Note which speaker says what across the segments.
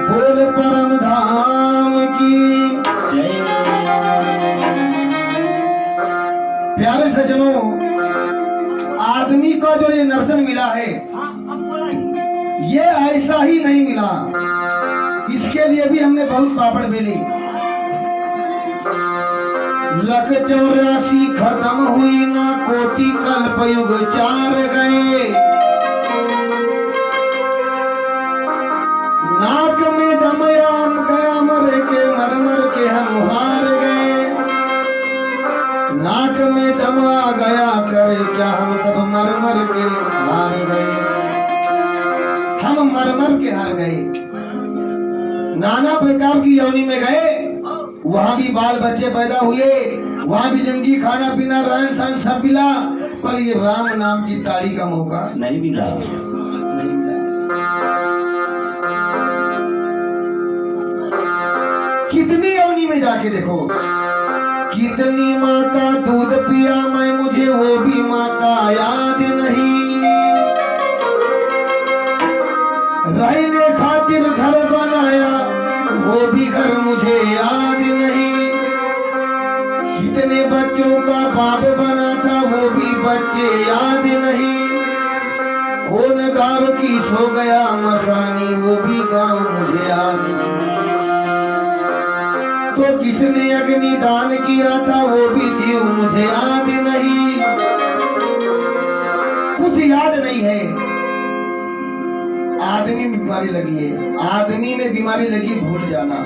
Speaker 1: बोल परम धाम की जय। प्यारे सज्जनों, आदमी को जो ये नर्तन मिला है ये ऐसा ही नहीं मिला। इसके लिए भी हमने बहुत पापड़ बेले। लख 84 खत्म हुई ना, कोटि कल्प युग 4 गए। नाक में दमयाम गया मर के, मर मर के हम हार गए। नाक में दम आ गया करे क्या, हम सब मर मर के हार गए। हम मर मर के हार गए। नाना प्रकार की योनि में गए, वहाँ भी बाल बच्चे पैदा हुए, वहाँ भी जिंदगी खाना पीना रहन सहन सब मिला, पर ये राम नाम की ताड़ी का मौका नहीं मिला। कितनी योनि में जाके देखो, कितनी माता दूध पिया मैं, मुझे वो भी माता याद नहीं। रहने खातिर घर बनाया, वो भी घर मुझे याद नहीं। कितने बच्चों का बाप बना था, वो भी बच्चे याद नहीं। कौन गांव की सो गया मसानी, वो भी गांव मुझे याद नहीं। तो किसने अग्निदान किया था, वो भी जीव मुझे याद नहीं। कुछ याद नहीं है। आदमी में बीमारी लगी है, आदमी में बीमारी लगी भूल जाना।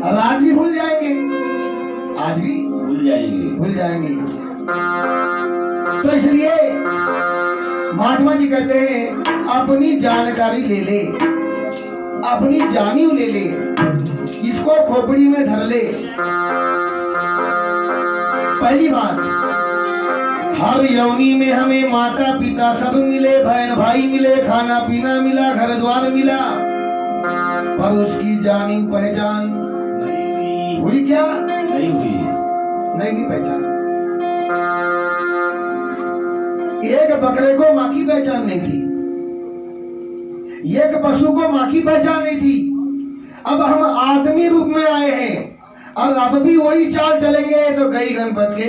Speaker 1: अब आज भी भूल जाएंगे, आज भी भूल जाएंगे। तो इसलिए महात्मा जी कहते हैं अपनी जानकारी ले ले, अपनी जानी ले ले, इसको खोपड़ी में धर ले। पहली बात, हर योनि में हमें माता पिता सब मिले, बहन भाई मिले, खाना पीना मिला, घर द्वार मिला, पर उसकी जानी पहचान हुई क्या? नहीं हुई, नहीं पहचान। एक बकरे को माँ की पहचान नहीं थी, एक पशु को माँ की पहचान नहीं थी। अब हम आदमी रूप में आए हैं और अब भी वही चाल चलेंगे तो गई गणपत के।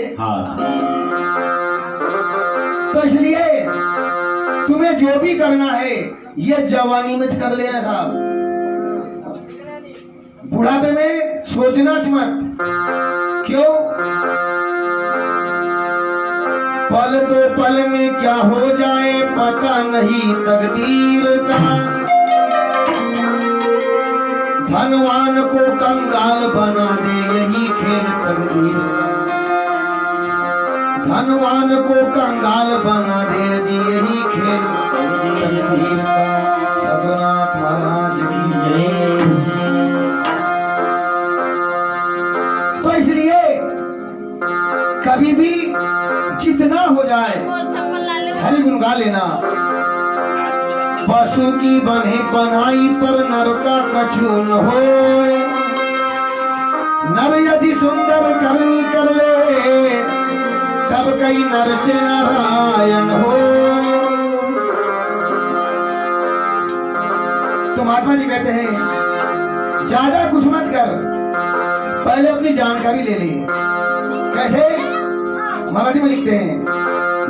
Speaker 1: तो इसलिए तुम्हें जो भी करना है ये जवानी में कर लेना साहब, बुढ़ापे में सोचना मत। क्यों? पल दो पल में क्या हो जाए पता नहीं तकदीर का। धनवान को कंगाल बना दे यही खेल तकदीर का। धनवान को कंगाल बना दे यही खेल तकदीर का। सदनाथ महाराज की जय। तो इसलिए कभी भी जितना हो जाए हरि गुण गा लेना। पशु की बने बनाई पर नर का कछु न होए। नर यदि सुंदर करनी कर ले तब कई नर से नारायण हो। तो महात्मा जी कहते हैं ज्यादा कुछ मत कर, पहले अपनी जानकारी ले ले। कैसे? मराठी में लिखते हैं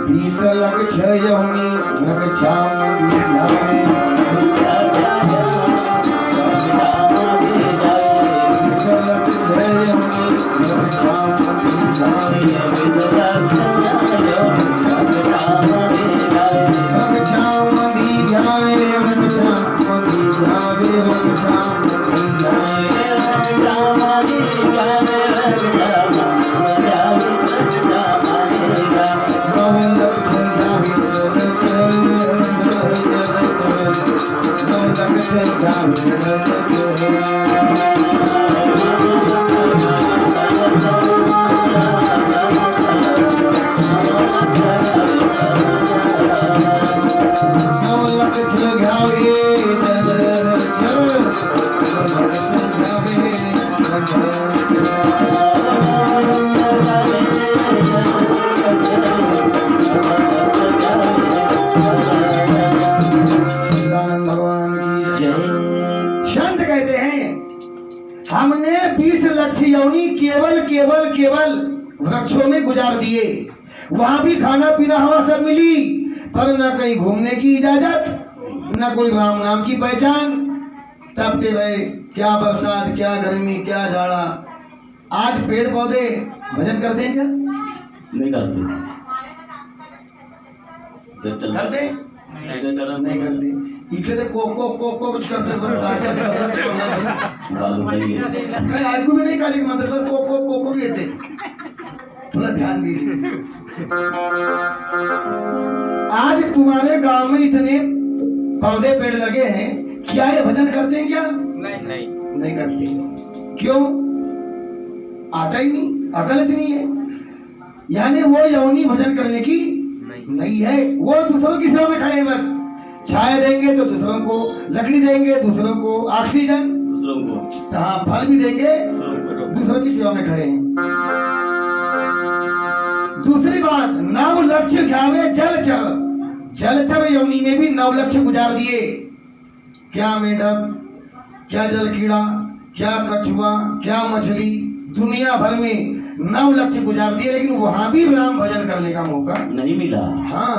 Speaker 1: 20 लाख 6 योनि यौनी केवल केवल केवल वृक्षों में गुजार दिए। वहां भी खाना पीना हवा सब मिली, पर न कहीं घूमने की इजाजत, न कोई राम नाम की पहचान। तपते रहे, क्या बरसात, क्या गर्मी, क्या जाड़ा। आज पेड़ पौधे भजन करते हैं क्या?
Speaker 2: नहीं करते।
Speaker 1: करते नहीं करते। इकडे तो को कुछ करते आज को भी नहीं काली मतलब को भी येते। थोड़ा ध्यान दीजिए। आज तुम्हारे गांव में इतने पौधे पेड़ लगे हैं, क्या ये भजन करते हैं क्या? नहीं करते। क्यों? आता ही नहीं, अकल इतनी है। यानी वो यौनी भजन करने की नहीं है। वो दूसरों की सेवा में खड़े हैं, बस छाया देंगे तो दूसरों को, लकड़ी देंगे दूसरों को, ऑक्सीजन दूसरों को, हाँ फल भी देंगे, दूसरों की सेवा में खड़े हैं। दूसरी बात, नव लक्ष्य घ्यावे जलचर यौनी में भी 9 लक्ष्य गुजार दिए। क्या मेढक, क्या जल कीड़ा, क्या कछुआ, क्या मछली, दुनिया भर में 9 लक्ष्य गुजार दिए, लेकिन वहां भी राम भजन करने का मौका
Speaker 2: नहीं मिला।
Speaker 1: हाँ,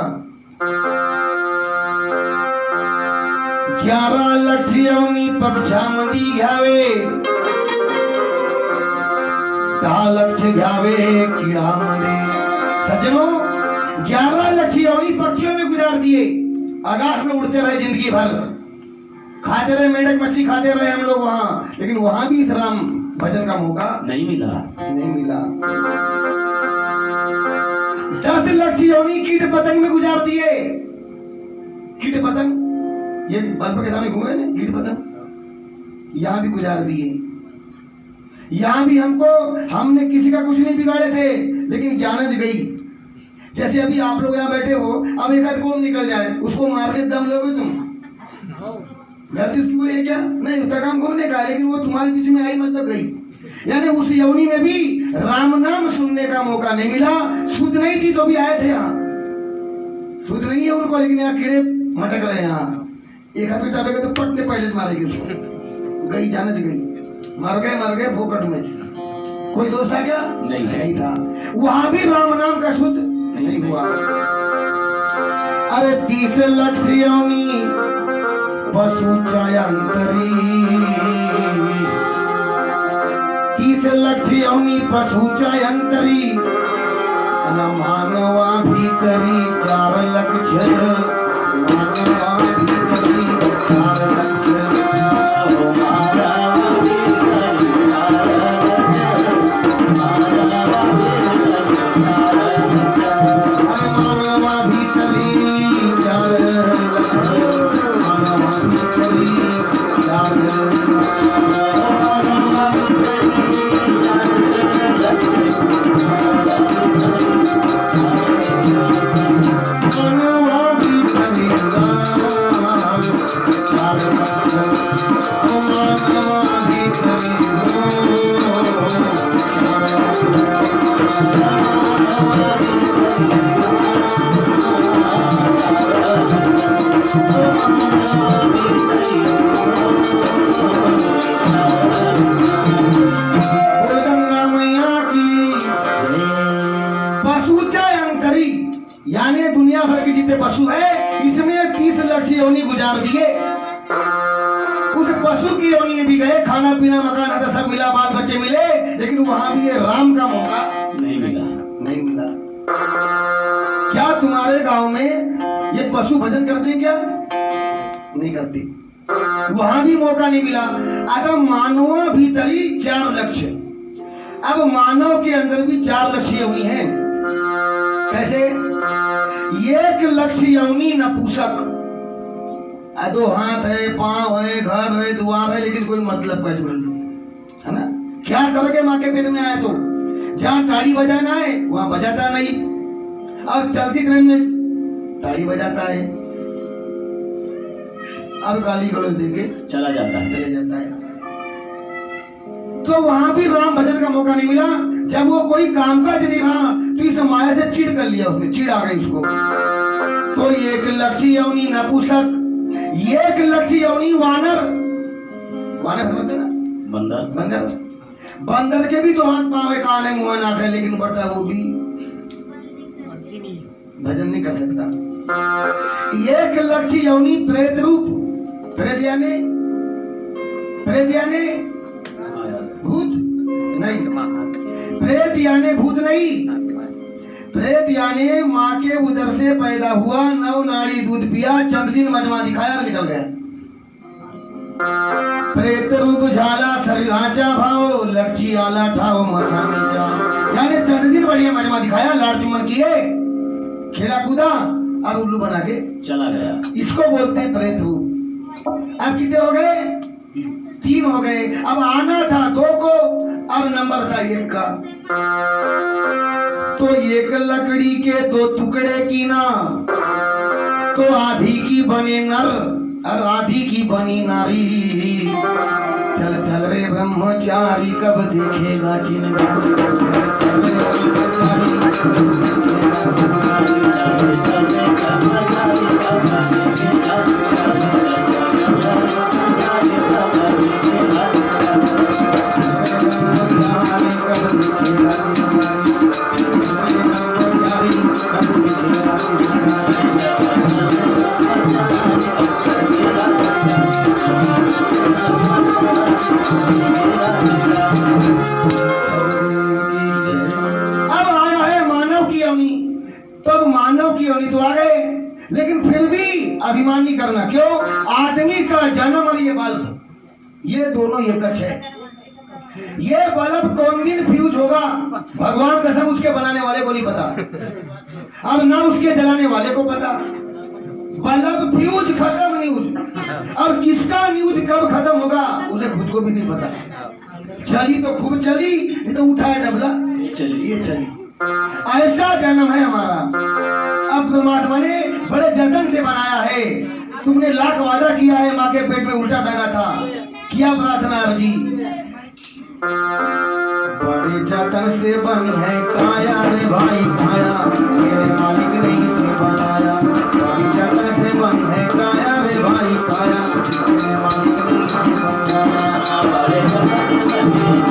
Speaker 1: 11 लक्ष्य यौनी पक्षामती घ्यावे, 10 लक्ष्य घ्यावे कीड़ा मरे। सज्जनों, 11 लक्ष्य यौनी पक्षियों में गुजार दिए। आकाश में उड़ते रहे जिंदगी भर, खाते रहे मेढक मछली खाते रहे हम लोग वहाँ, लेकिन वहाँ भी इस राम भजन का मौका
Speaker 2: नहीं मिला।
Speaker 1: 10 लक्ष्य यौनी कीट पतंग में गुजार दिए। कीट पतंग ये बल्ब के सामने घूमे ना, कीट पतंग यहाँ भी गुजार दिए। यहाँ भी हमने किसी का कुछ नहीं बिगाड़े थे, लेकिन जानच गई। जैसे अभी आप लोग यहाँ बैठे हो, अब एक आध कौन निकल जाए, उसको मार के दम लोगे तुम। गलती उसकी कोई है क्या? नहीं, उसका काम घूमने का, लेकिन वो तुम्हारे बीच में आई मतलब गई। यानी उस यौनी में भी राम नाम सुनने का मौका नहीं मिला। शुद्ध नहीं थी तो भी आए थे यहाँ, शुद्ध नहीं है उनको, लेकिन यहाँ कीड़े मटक रहे हैं। यहाँ एक हाथ में चापेगा तो पटने पहले मारेगी उसको। गई जानच गई, मर गए भोकट में। कोई दोस्त था क्या? नहीं था। वहां भी राम नाम का शुद्ध नहीं हुआ। अरे 30 लक्ष्य यौनी पशु चयंतरी, 30 लक्ष्य यौनी पशु चयंतरी, मानवा भीतरी 4 लक्ष्य, मानवा भीतरी 4 लक्ष्य। यानी दुनिया भर के जितने पशु है, इसमें 30 लक्ष्य यौनी गुजार दिए। उस पशु की यौनी में भी गए, खाना पीना मकान आता सब मिला, बाल बच्चे मिले, लेकिन वहां भी ये राम का मौका नहीं मिला। क्या तुम्हारे गांव में ये पशु भजन करते हैं क्या? नहीं करते। वहां भी मौका नहीं मिला। अगर मानवा भीतरी 4 लक्ष्य, अब मानव के अंदर भी 4 लक्ष्य यौनी है। कैसे? 1 लक्ष्य यौनी नपुंसक, 2 हाथ है, पांव है, घर है, द्वार है, लेकिन कोई मतलब का जुड़ नहीं है ना। क्या करोगे? माँ के पेट में आए तो जहाँ ताड़ी बजाना है वहां बजाता नहीं, अब चलती ट्रेन में ताड़ी बजाता है, अब गाली गलौज देके
Speaker 2: चले जाता है।
Speaker 1: तो वहां भी राम भजन का मौका नहीं मिला। जब वो कोई कामकाज नहीं रहा तो इस माया से चिढ़ कर लिया, उसने चिढ़ आ गई उसको। तो 1 लक्ष्य यौनी नपुंसक, 1 लक्ष्य यौनी वानर, वानर समझते ना, बंदर। बंदर के भी तो हाथ पाँव है, कान है, मुंह है, नाक है, लेकिन बटा वो भी भजन नहीं कर सकता। एक लक्ष्य यौनी प्रेत रूप, प्रेत यानी भूत नहीं, प्रेत यानी भूत नहीं, प्रेत यानी माँ के उदर से पैदा हुआ, 9 नाड़ी दूध पिया, चंद दिन मजमा दिखाया, निकल गया। प्रेत रूप झाला शरीर आचा भाव, लक्ष्य आला ठाव मसानी जा, यानी चंद दिन बढ़िया मजमा दिखाया, लाड़ चुमन किए, खेला कूदा और उल्लू बना के
Speaker 2: चला गया।
Speaker 1: इसको बोलते हैं प्रेत रूप। अब कितने हो गए? 3 हो गए। अब आना था 2 को और नंबर था 1 का, तो 1 लकड़ी के 2 टुकड़े की ना, तो आधी की बने नर और आधी की बनी नारी। चल चल रे ब्रह्मचारी, कब देखेगा चिन्ह। तो आ गए, लेकिन फिर भी अभिमान नहीं करना। क्यों? आदमी का जन्म और ये बल्ब, ये दोनों एक है। ये बल्ब कौन दिन फ्यूज होगा, भगवान कसम उसके बनाने वाले को नहीं पता, अब ना उसके जलाने वाले को पता। बल्ब फ्यूज खत्म न्यूज, और किसका न्यूज कब खत्म होगा उसे खुद को भी नहीं पता। चली तो खूब चली, तो उठाए डबला ये चली। ऐसा जन्म है हमारा। अब परमात्मा ने बड़े जतन से बनाया है। तुमने लाख वादा किया है, माँ के पेट में उल्टा टंगा था, किया प्रार्थना जी। बड़े जतन से बनी है काया रे भाई काया, मेरे मालिक ने इसे बनाया। बड़ी जतन से बनी है काया रे भाई काया, मेरे मालिक ने इसे बनाया। बड़े जतन से बनी है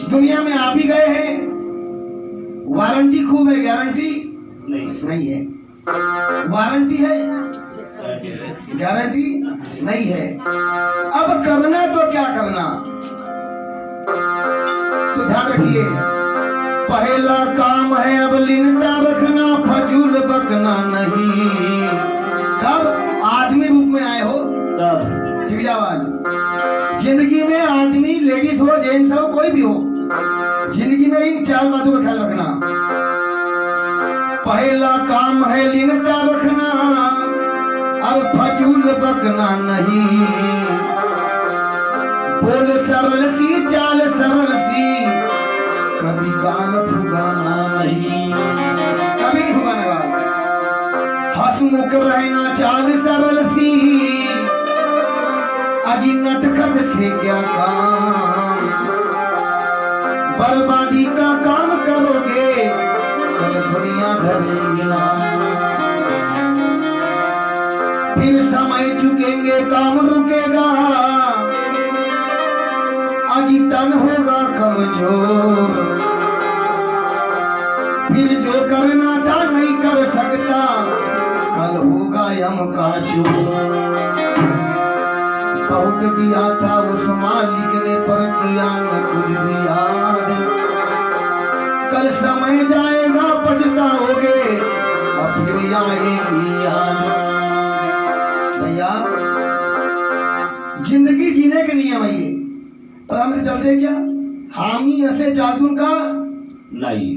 Speaker 1: दुनिया में आप ही गए हैं। वारंटी खूब है, गारंटी नहीं है। वारंटी है, गारंटी नहीं है। अब करना तो क्या करना, तो ध्यान रखिए। पहला काम है अब लिनता रखना, फजूल बकना नहीं। कब आदमी रूप में आए हो तब जिंदगी में आदमी, लेडीज हो, जेंट्स हो, कोई भी हो, जिंदगी में इन 4 बातों का ख्याल रखना। पहला काम है लीनता रखना, अब फजूल बकना नहीं। बोल सरल सी, चाल सरल सी, कभी गाल फुगाना नहीं, कभी नहीं फुगाने वाला। हंसमुख रहना, चाल सरल सी, अजी नटखट से क्या काम। बर्बादी का काम करोगे, कल दुनिया धरेगी नाम। फिर समय चुकेंगे, काम रुकेगा, अजी तन होगा कमजोर। फिर जो करना था नहीं कर सकता, कल होगा यम का चोर। बहुत दिया था उस मालिक ने, पर किया न कुछ भी याद। कल समय जाएगा, पछताओगे, और फिर आएगी याद। भैया जिंदगी जीने के नियम है ये, पर हम चलते क्या हामी ऐसे जादू का
Speaker 2: नाही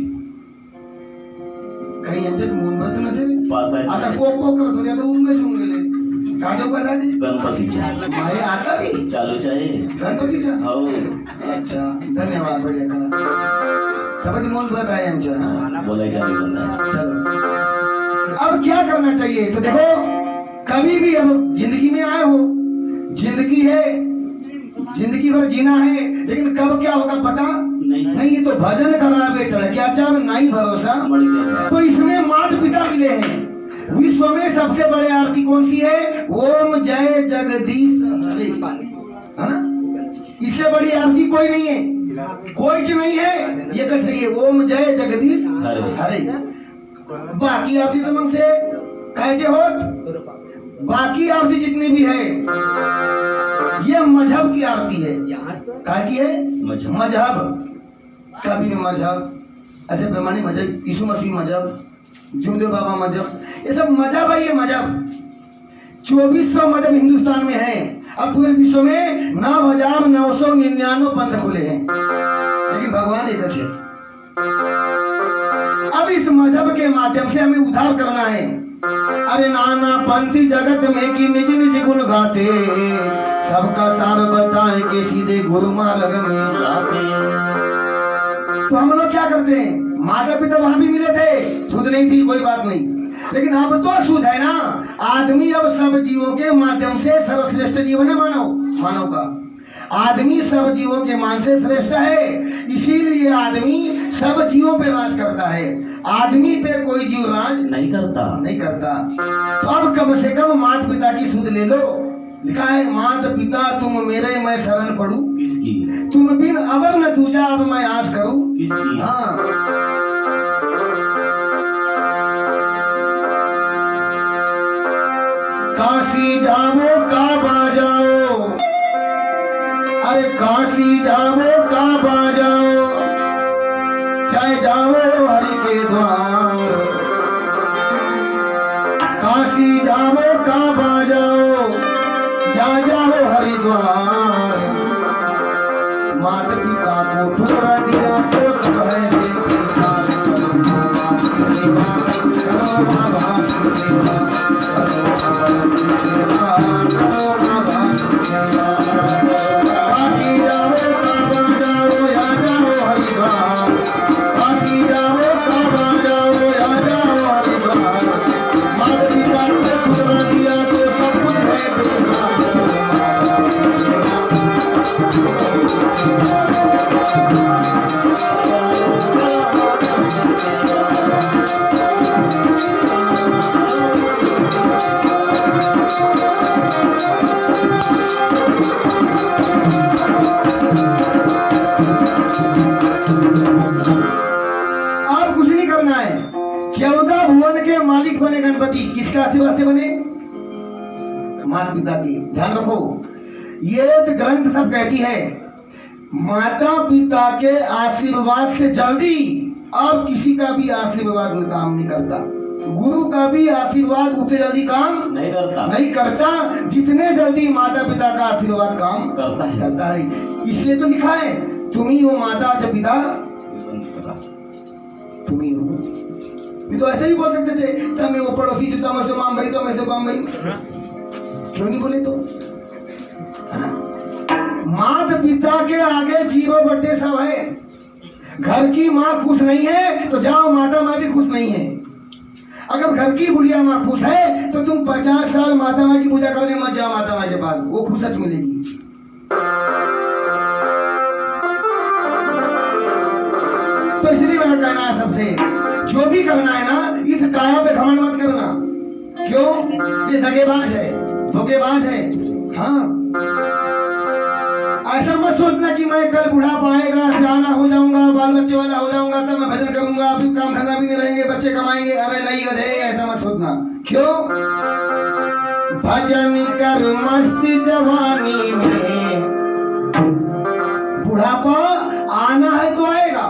Speaker 1: काही यांच्यात मोहब्बत नसेल
Speaker 2: पाच आहे
Speaker 1: आता कोक कोक करतो त्या उंगच उंगले काजो बघा
Speaker 2: गणपतीच्या
Speaker 1: मारे आता भी
Speaker 2: चालूच आहे
Speaker 1: गणपतीचा
Speaker 2: हो
Speaker 1: अच्छा धन्यवाद बढ़िया करा सबकी मोहब्बत है हमसे हाँ
Speaker 2: बोलायच्या आधी बंद आहे.
Speaker 1: चलो अब क्या करना चाहिए तो देखो कभी भी अब जिंदगी में आए हो जिंदगी है जिंदगी भर जीना है लेकिन कब क्या होगा पता नहीं ये तो भजन करा बेटा क्या चार नहीं भरोसा
Speaker 2: मर गया
Speaker 1: तो इसमें माता पिता मिले हैं विश्व में सबसे बड़े आरती कौन सी है ओम जय जगदीश हरे है ना इससे बड़ी आरती कोई नहीं है कोई चीज नहीं है ये कह सही है ओम जय जगदीश हरे बाकी आरती तो हमसे कैसे हो बाकी आरती जितनी भी है ये मजहब की आरती है क्या की है मजहब कभी भी मजहब ऐसे बेमानी मजहब यीशु मसीह मजहब जुमदेव बाबा मजहब ये सब मजहब है ये मजहब 2400 मजहब हिंदुस्तान में है अब पूरे विश्व में 9,999 पंथ खुले हैं लेकिन भगवान एक है। अब इस मजहब के माध्यम से हमें उद्धार करना है। अरे नाना पंथी जगत में की निज निज गुण गाते सबका सार बताए के सीधे गुरु मार्ग में लाते। तो हम लोग क्या करते हैं माता पिता वहां भी मिले थे शुद्ध नहीं थी कोई बात नहीं लेकिन अब तो शुद्ध है ना आदमी अब सब जीवों के माध्यम से सर्वश्रेष्ठ जीवन है मानव का आदमी सब जीवों के मान से श्रेष्ठ है इसीलिए आदमी सब जीवों पे राज करता है आदमी पे कोई जीव राज
Speaker 2: नहीं
Speaker 1: करता तो अब कम से कम माता पिता की सुध ले लो लिखा है माता पिता तुम मेरे मैं शरण पढ़ू
Speaker 2: किसकी
Speaker 1: तुम बिन अवर न दूजा अब मैं आस करूं
Speaker 2: किसकी
Speaker 1: हाँ काशी जाओ काबा जाओ अरे काशी जाओ काबा जाओ चाहे जाओ हरि के द्वार काशी जाओ काबा जाओ जा जाओ हरिद्वार माता पिता को ठुकरा दिया मालिक बने गणपति किसका आशीर्वाद से बने माता पिता की ध्यान रखो ये तो ग्रंथ सब कहती है माता पिता के आशीर्वाद से जल्दी अब किसी का भी आशीर्वाद काम नहीं करता गुरु का भी आशीर्वाद उससे जल्दी काम नहीं करता जितने जल्दी माता पिता का आशीर्वाद काम करता है इसलिए तो लिखा है तुम ही हो माता च पिता तुम ही हो तो ऐसे ही बोल सकते थे तब वो पड़ोसी जो मैं से माम भाई तो मैं से माम भाई क्यों नहीं बोले तो माता पिता के आगे 0/100 है घर की माँ खुश नहीं है तो जाओ माता माँ भी खुश नहीं है अगर घर की बुढ़िया माँ खुश है तो तुम 50 साल माता माँ की पूजा करने मत जाओ माता माँ के पास वो खुश सच मिलेगी तो इसलिए मेरा कहना है सबसे जो भी करना है ना इस काया पे घमंड मत करना क्यों ये धोखेबाज है हाँ ऐसा मत सोचना कि मैं कल बूढ़ा पाएगा सियाना हो जाऊंगा बाल बच्चे वाला हो जाऊंगा तब मैं भजन करूंगा अभी काम धंधा भी नहीं रहेंगे बच्चे कमाएंगे अरे नहीं गधे ऐसा मत सोचना क्यों भजन कर मस्ती जवानी में बुढ़ापा आना है तो आएगा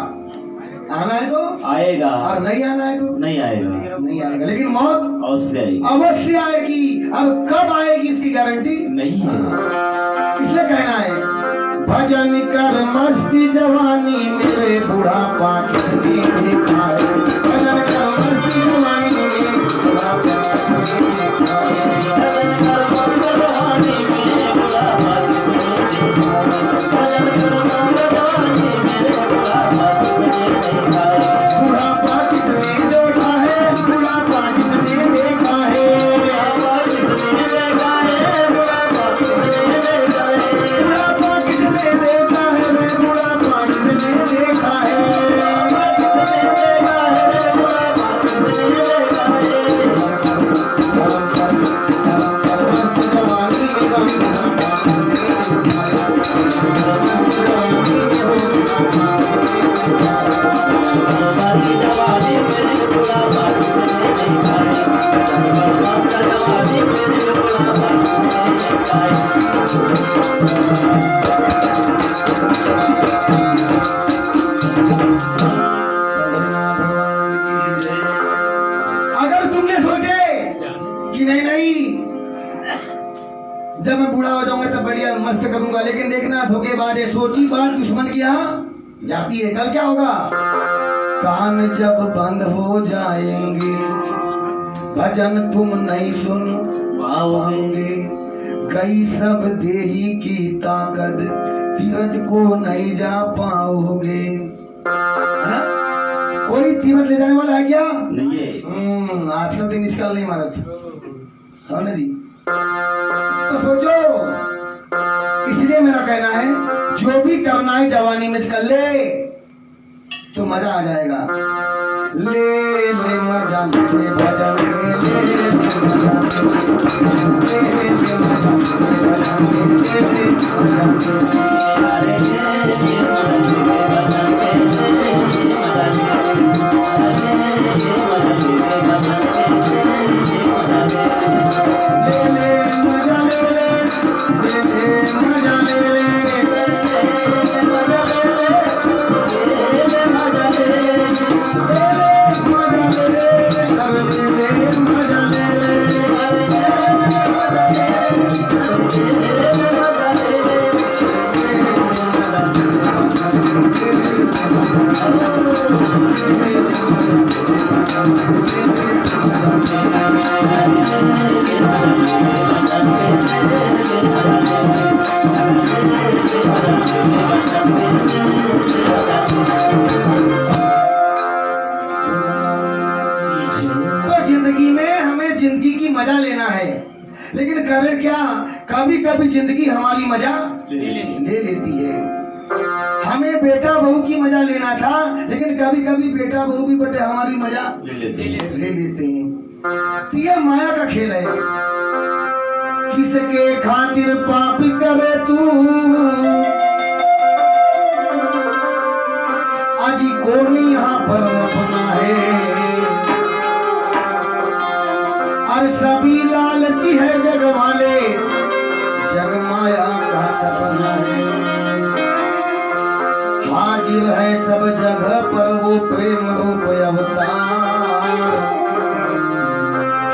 Speaker 2: आएगा
Speaker 1: और नहीं आना है तो
Speaker 2: नहीं आएगा,
Speaker 1: नहीं आएगा, लेकिन मौत
Speaker 2: अवश्य आएगी,
Speaker 1: अवश्य आएगी। और कब आएगी इसकी गारंटी
Speaker 2: नहीं है।
Speaker 1: इसलिए कहना है भजन कर मस्ती जवानी मेरे बुढ़ापा किसने देखा है। भजन कर मस्ती जवानी मेरे बुढ़ापा किसने देखा है। भजन कर मस्ती जवानी मेरे बुढ़ापा किसने देखा है। भजन कर मस्ती जवानी मेरे बुढ़ापा किसने देखा है। बुढ़ापा किसने देखा है। बुढ़ापा किसने देखा है। बुढ़ापा किसने देखा है। बुढ़ापा किसने देखा है। बुढ़ापा किसने देखा है। बुढ़ापा किसने देखा है। अगर तुमने सोचे कि नहीं नहीं जब मैं बूढ़ा हो जाऊंगा तब बढ़िया मस्त करूंगा, लेकिन देखना धोखेबाज है, सोची बात दुश्मन की यहाँ जाती है। कल क्या होगा। कान जब बंद हो जाएंगे भजन तुम नहीं सुन पाओगे। कई सब देही की ताकत तीरथ को नहीं जा पाओगे। हाँ? कोई तीरथ ले जाने वाला है क्या।
Speaker 2: नहीं है।
Speaker 1: आजकल दिन इसका नहीं मारत है जी। तो सोचो, इसलिए मेरा कहना है जो भी करना है जवानी में कर ले तो मजा आ जाएगा। ले ले मजा ले भजन ले मजा लेकिन करे क्या, कभी कभी जिंदगी हमारी मजा ले लेती है। हमें बेटा बहू की मजा लेना था, लेकिन कभी कभी बेटा बहू भी बटे हमारी मजा ले लेते हैं। तो ये माया का खेल है। किसके खातिर पाप करे तू आज कौन यहाँ पर अपना है। और सभी लालची है जग वाले, जग माया का सपना है। हाजिर है सब जगह पर वो प्रेम रूप अवतार।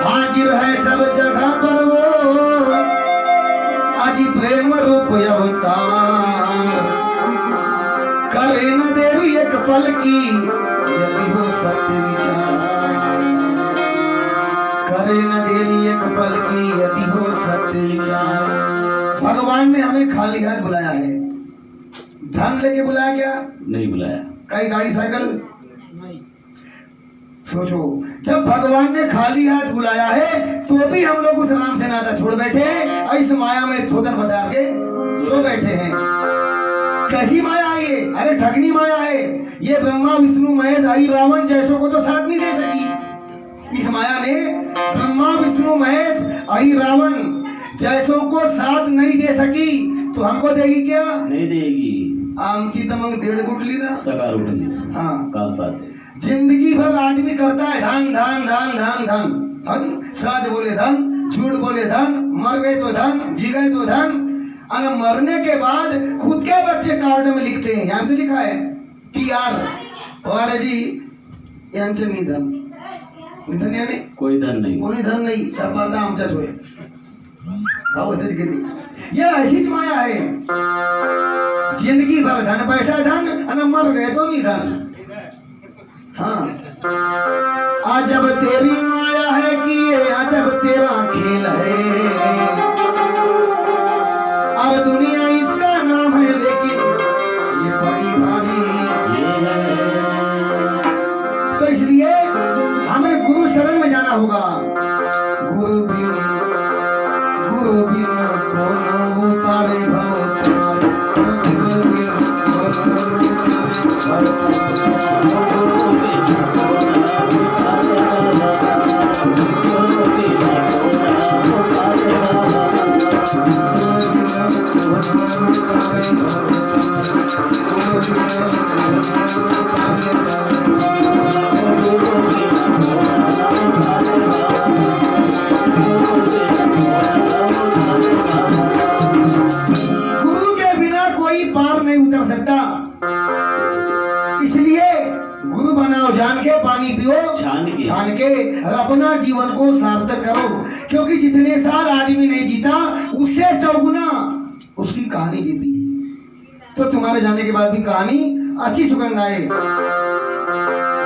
Speaker 1: हाजिर है सब जगह पर वो आज प्रेम रूप अवतार। करे न देरी एक पल की यदि हो सत्य विचार। करे न देरी एक पल की यदि हो सत्य विचार। भगवान ने हमें खाली हाथ बुलाया है। धन लेके बुलाया क्या?
Speaker 2: नहीं बुलाया।
Speaker 1: कई गाड़ी साइकिल नहीं। सोचो, जब भगवान ने खाली हाथ बुलाया है तो भी हम लोग उस राम से नाता छोड़ बैठे हैं। इस माया में थोदन बचा के सो बैठे हैं। कैसी माया है ये? अरे ठगनी माया है ये। ब्रह्मा विष्णु महेश आई रावण जैसों को तो साथ नहीं दे सकी। इस माया ने ब्रह्मा विष्णु महेश आई रावण जैसों को साथ नहीं दे सकी, तो हमको देगी क्या? नहीं देगी। आम की तमंग 1.5 गुटली ना सकार उठली। हाँ, का साथ जिंदगी भर आदमी करता है धन धन धन धन धन धन। सच बोले धन, झूठ बोले धन, मर गए तो धन, जी गए तो धन। और मरने के बाद खुद के बच्चे कार्ड में लिखते हैं, यहाँ तो लिखा है TR और जी यांचं निधन निधन याने
Speaker 2: कोई धन नहीं.
Speaker 1: कोणी धन नाही सर्व आता आमच्याच होय भाऊ होते गेली ये अशीच माया आहे जिंदगी भर धन पैसा धन आणि मर गए तो निधन हाँ अजब तेरी माया है कि ये अजब तेरा खेल है अब दुनिया इसका नाम है लेकिन ये बड़ी भारी तो इसलिए हमें गुरु शरण में जाना होगा गुरु बिन कौन उतारे गुरु के बिना कोई पार नहीं उतर सकता इसलिए गुरु बनाओ जान के पानी पियो छान के और अपना जीवन को सार्थक करो क्योंकि जितने साल आदमी नहीं जीता उससे चौगुना उसकी कहानी जीती तो तुम्हारे जाने के बाद भी कहानी अच्छी सुगंध आए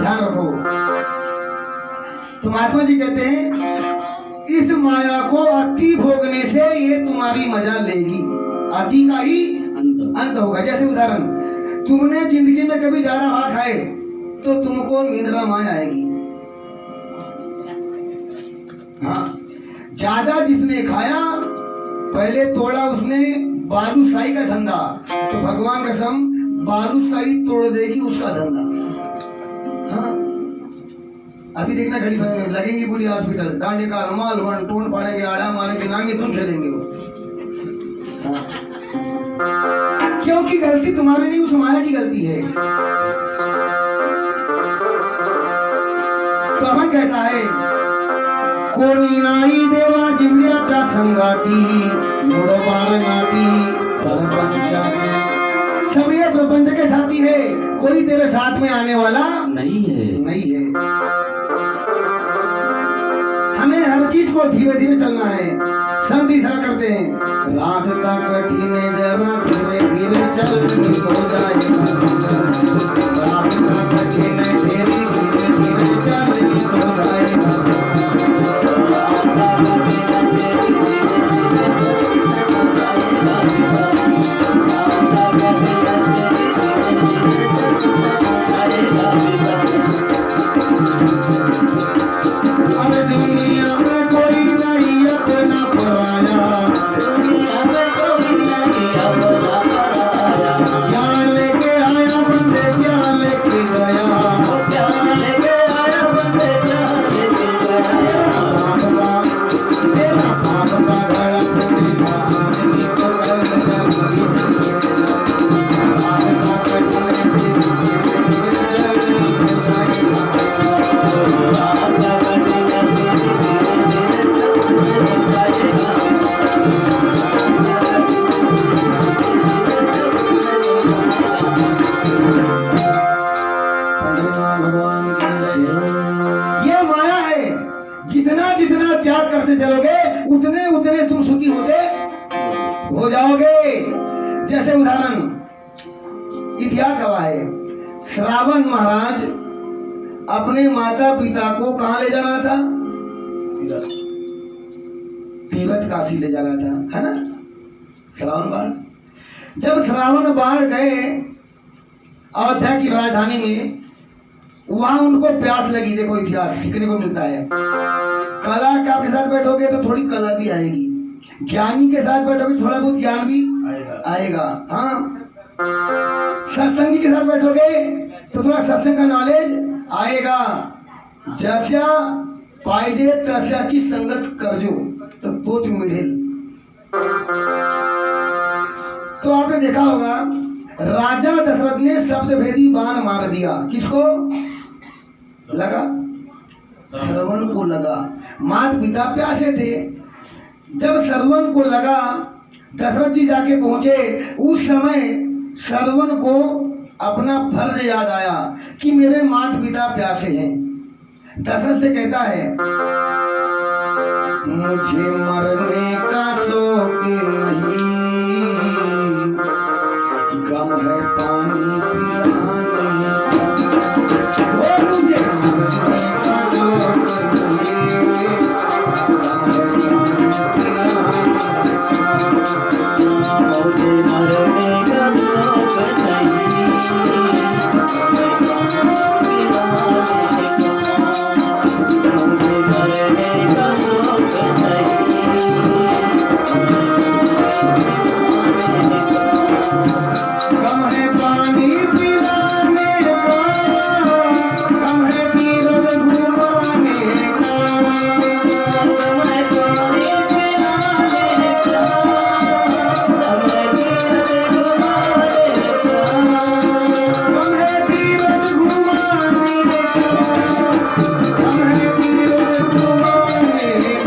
Speaker 1: ध्यान रखो तो महात्मा जी कहते हैं इस माया को अति भोगने से ये तुम्हारी मजा लेगी अति का ही अंत होगा जैसे उदाहरण तुमने जिंदगी में कभी ज्यादा भात खाए तो तुमको निद्रा माया आएगी हाँ ज्यादा जिसने खाया पहले तोड़ा उसने बालूशाही का धंधा तो भगवान कसम बालूशाही तोड़ देगी उसका धंधा हाँ अभी देखना घड़ी भर में लगेंगी पूरी हॉस्पिटल डांडे का रुमाल वन टून पड़ेंगे आड़ा मारेंगे नांगे तुम खेलेंगे वो हाँ। क्योंकि गलती तुम्हारी नहीं उस माया की गलती है तो हमें कहता है कोणी नाही देवा जिंद्याच्या संगाती मुडबार नाती परपंचाती सब ये प्रपंच के साथी है कोई तेरे साथ में आने वाला
Speaker 2: नहीं है
Speaker 1: हमें हर चीज को धीरे धीरे चलना है सब दिशा करते हैं रास्ता कठिन जरा धीरे धीरे चल हो जाए रास्ता कठिन धीरे धीरे चल हो जाए उतने तुम सुखी होते हो जाओगे जैसे उदाहरण इतिहास गवाह है श्रावण महाराज अपने माता पिता को कहाँ ले जाना था तीरथ काशी ले जाना था है ना श्रावण बाण जब श्रावण बाण गए अयोध्या की राजधानी में वहां उनको प्यास लगी देखो इतिहास सीखने को मिलता है कला के आपके साथ बैठोगे तो थोड़ी कला भी आएगी ज्ञानी के साथ बैठोगे थोड़ा बहुत ज्ञान भी आएगा हाँ सत्संगी के साथ बैठोगे तो थोड़ा सत्संग का नॉलेज आएगा जैसा पाहिजे तशाची संगत करजो तो तोच मिळेल तो आपने देखा होगा राजा दशरथ ने शब्दभेदी बाण मार दिया किसको लगा श्रवण को लगा माता पिता प्यासे थे जब श्रवण को लगा दशरथ जी जाके पहुंचे उस समय श्रवण को अपना फर्ज याद आया कि मेरे माता पिता प्यासे हैं। दशरथ से कहता है मुझे मरने का शौक नहीं, गम है पानी पिलाने का। मुझे मरने का शौक नहीं,
Speaker 2: मुझे मरने का शौक
Speaker 1: गम है पानी पिलाने का, गम है तीरथ घुमाने का,
Speaker 2: गम है पानी पिलाने का, गम है तीरथ घुमाने का,
Speaker 1: गम है तीरथ घुमाने का, गम है तीरथ घुमाने का।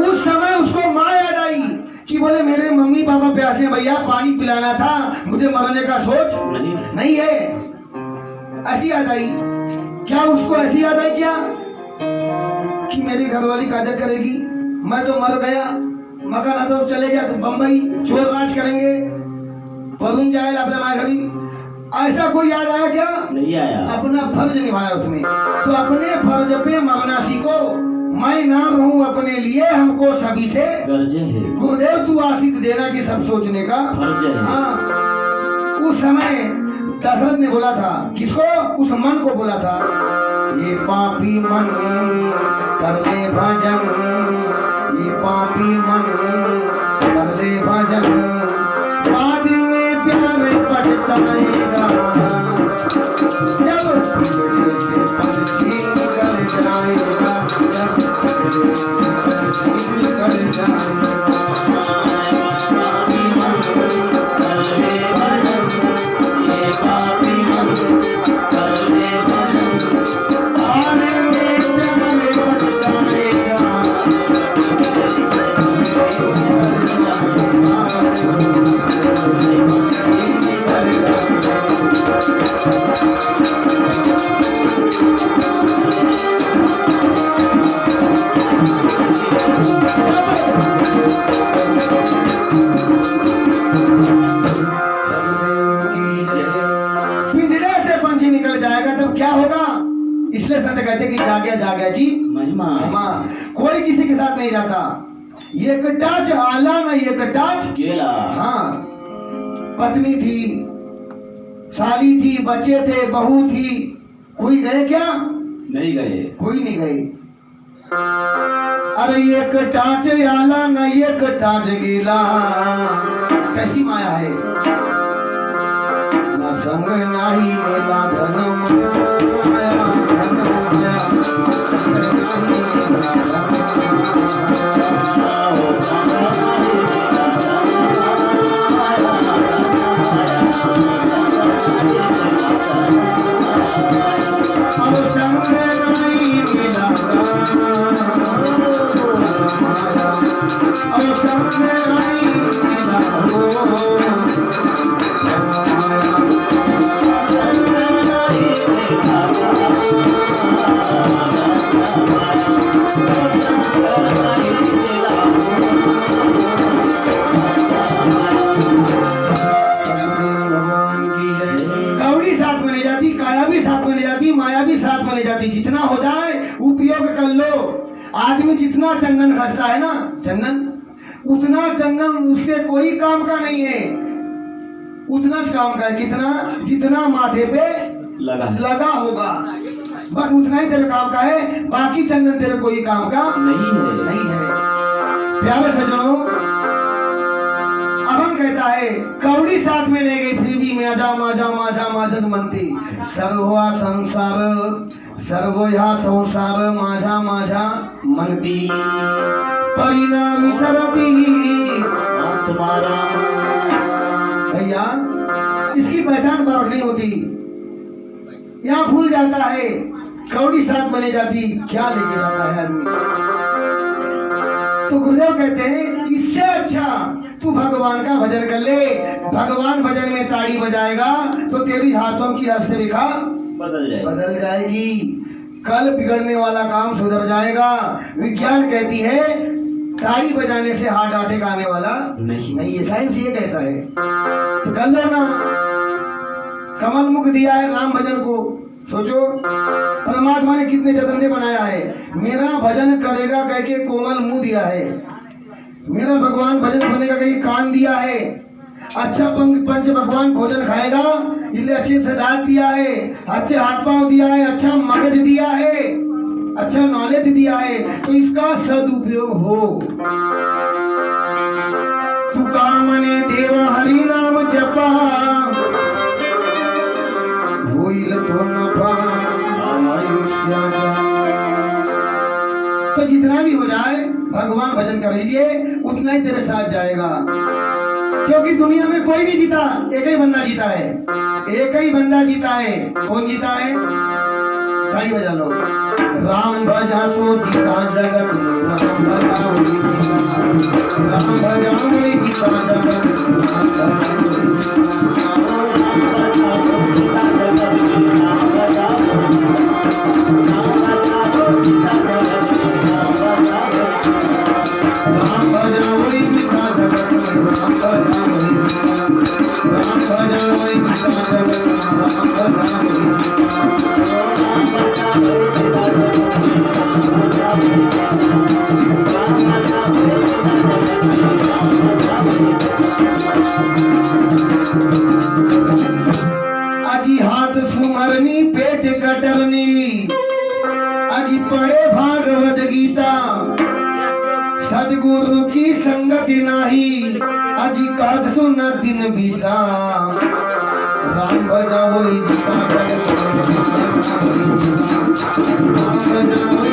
Speaker 1: उस समय उसको माँ याद आई कि बोले मेरे मम्मी पापा प्यासे हैं भैया, पानी पिलाना था, मुझे मरने का सोच नहीं है। ऐसी याद आई क्या? उसको ऐसी याद आई क्या कि मेरी घरवाली काजर करेगी, मैं तो मर गया, मकान तो चले गया तो बम्बई चोरराज करेंगे, वरुण जाए अपने माँ घरी। ऐसा कोई याद आया क्या?
Speaker 2: नहीं आया।
Speaker 1: अपना फर्ज निभाया उसने। तो अपने फर्ज पे मरना सीखो। मैं ना रहूं अपने लिए, हमको सभी से
Speaker 2: कर्ज है।
Speaker 1: गुरुदेव तू आशीष देना कि सब सोचने का
Speaker 2: फर्ज है।
Speaker 1: हाँ। उस समय दशरथ ने बोला था, किसको? उस मन को बोला था, ये पापी मन कर ले भजन, ये पापी मन कर ले भजन, बाद में प्यार पछताएगा, जब पंछी निकल जाएगा, इसलिए संत कहते कि जागे जागे जी
Speaker 2: महिमा।
Speaker 1: कोई किसी के साथ नहीं जाता। ये कटाच आला न ये कटाच
Speaker 2: केला।
Speaker 1: हाँ, पत्नी थी, साली थी, बच्चे थे, बहू थी, कोई गए क्या?
Speaker 2: नहीं गए।
Speaker 1: कोई नहीं गए। अरे ये कटाच आला न ये कटाच गीला, कैसी माया है। न संग नाही मेला धन माया,
Speaker 2: Oh
Speaker 1: जाती, माया भी साथ में ले जाती। जितना हो जाए उपयोग कर लो। आदमी जितना चंदन घसता है ना, चंदन, उतना चंदन उसके कोई काम का नहीं है, उतना काम का है कितना, जितना माथे पे लगा होगा, बस उतना ही तेरे काम का है। बाकी चंदन तेरे कोई काम का नहीं है। प्यारे सज्जनों, अब हम कहता है कौड़ी साथ में ले गई, फिर भी माजा माजा माजा माजन मनती, सर्वा संसार सर्वया संसार माझा माझा मनती, परिणामी सरती तुम्हारा। भैया इसकी पहचान बार नहीं होती, यहाँ भूल जाता है। कौड़ी साथ बने जाती, क्या लेके जाता है आदमी। तो गुरुदेव कहते हैं इससे अच्छा तू भगवान का भजन कर ले। भगवान भजन में ताड़ी बजाएगा तो तेरी हाथों की हस्तरेखा बदल जाएगी। कल बिगड़ने वाला काम सुधर जाएगा। विज्ञान कहती है ताड़ी बजाने से हार्ट अटैक आने वाला नहीं है, साइंस ये कहता है। तो कर लो ना, कमल मुख दिया है राम भजन को। सोचो परमात्मा ने कितने जतन से बनाया है। मेरा भजन करेगा कह के कोमल मुंह दिया है, मेरा भगवान भजन सुनेगा कहीं कान दिया है, अच्छा पंच भगवान भोजन खाएगा इसलिए अच्छे से दांत दिया है, अच्छे हाथ पांव दिया है, अच्छा मगज दिया है, अच्छा नॉलेज दिया है, तो इसका सदुपयोग हो। तू कामने देव हरि नाम जपा होइल तो नफा आयुष्य जा। तो जितना भी हो जाए भगवान भजन कर लीजिए, उतना ही तेरे साथ जाएगा। क्योंकि दुनिया में कोई नहीं जीता, एक ही बंदा जीता है, एक ही बंदा जीता है। कौन जीता है? ताली बजा लो। राम भजा तो जीता जगत में, राम भजा जीता अजी हाथ सुमरनी पेट कटरनी, अजी पढ़े भागवत गीता, सदगुरु की संगति नाही, अजी कहत सुन दिन बीता। राम भजा होई गीता, राम भजा होई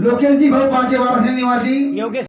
Speaker 1: लोकेश जी भाऊ 5 वाराणसी निवासी योगेश।